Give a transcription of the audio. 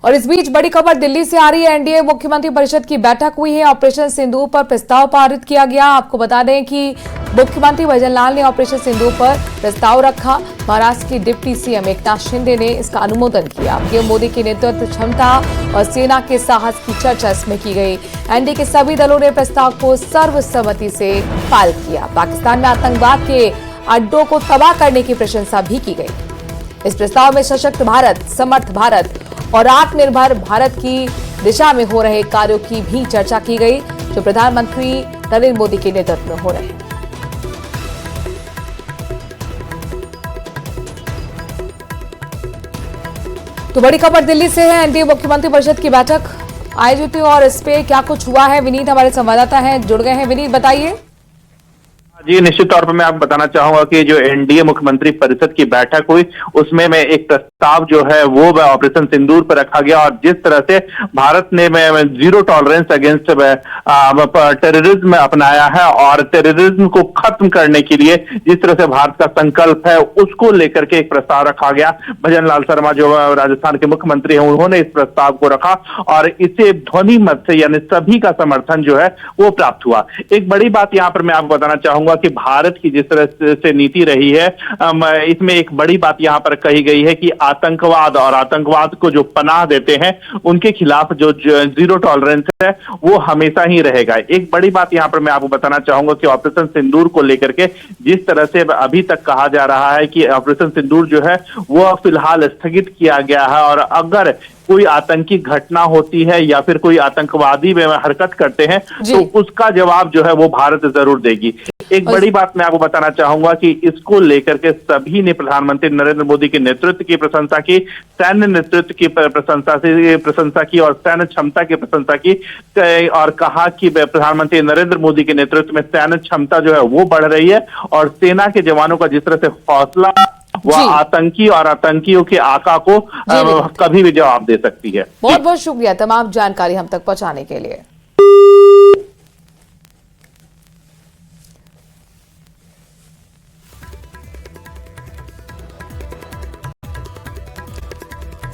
और इस बीच बड़ी खबर दिल्ली से आ रही है। एनडीए मुख्यमंत्री परिषद की बैठक हुई है। ऑपरेशन सिंदूर पर प्रस्ताव पारित किया गया। आपको बता दें कि मुख्यमंत्री भजनलाल ने ऑपरेशन सिंदूर पर प्रस्ताव रखा। महाराष्ट्र की डिप्टी सीएम एकनाथ शिंदे ने इसका अनुमोदन किया। पीएम मोदी की नेतृत्व क्षमता और सेना के साहस की चर्चा इसमें की गई। एनडीए के सभी दलों ने प्रस्ताव को सर्वसम्मति से पारित किया। पाकिस्तान में आतंकवाद के अड्डों को तबाह करने की प्रशंसा भी की गई। इस प्रस्ताव में सशक्त भारत, समर्थ भारत और आत्मनिर्भर भारत की दिशा में हो रहे कार्यों की भी चर्चा की गई, जो प्रधानमंत्री नरेंद्र मोदी के नेतृत्व में हो रहे हैं। तो बड़ी खबर दिल्ली से है। एनडीए मुख्यमंत्री परिषद की बैठक आयोजित हुई और इस पे क्या कुछ हुआ है, विनीत हमारे संवाददाता हैं, जुड़ गए हैं। विनीत, बताइए। जी, निश्चित तौर पर मैं आपको बताना चाहूंगा कि जो एनडीए मुख्यमंत्री परिषद की बैठक हुई उसमें में एक प्रस्ताव जो है वो ऑपरेशन सिंदूर पर रखा गया। और जिस तरह से भारत ने जीरो टॉलरेंस अगेंस्ट टेररिज्म अपनाया है और टेररिज्म को खत्म करने के लिए जिस तरह से भारत का संकल्प है, उसको लेकर के एक प्रस्ताव रखा गया। भजनलाल शर्मा जो राजस्थान के मुख्यमंत्री हैं, उन्होंने इस प्रस्ताव को रखा और इसे ध्वनि मत से यानी सभी का समर्थन जो है वो प्राप्त हुआ। एक बड़ी बात यहां पर मैं आपको बताना चाहूंगा कि भारत की जिस तरह से नीति रही है, इसमें एक बड़ी बात यहां पर कही गई है कि आतंकवाद और आतंकवाद को जो पनाह देते हैं उनके खिलाफ जो जीरो टॉलरेंस है वो हमेशा ही रहेगा। एक बड़ी बात यहां पर मैं आपको बताना चाहूंगा कि ऑपरेशन सिंदूर को लेकर के जिस तरह से अभी तक कहा जा रहा है कि ऑपरेशन सिंदूर जो है वो फिलहाल स्थगित किया गया है और अगर कोई आतंकी घटना होती है या फिर कोई आतंकवादी हरकत करते हैं तो उसका जवाब जो है वो भारत जरूर देगी। एक बड़ी बात मैं आपको बताना चाहूंगा कि इसको लेकर के सभी ने प्रधानमंत्री नरेंद्र मोदी के नेतृत्व की प्रशंसा की, सैन्य नेतृत्व की प्रशंसा की और सैन्य क्षमता की प्रशंसा की और कहा कि प्रधानमंत्री नरेंद्र मोदी के नेतृत्व में सैन्य क्षमता जो है वो बढ़ रही है और सेना के जवानों का जिस तरह से हौसला वह आतंकी और आतंकियों के आका को कभी भी जवाब दे सकती है। बहुत बहुत शुक्रिया तमाम जानकारी हम तक पहुंचाने के लिए।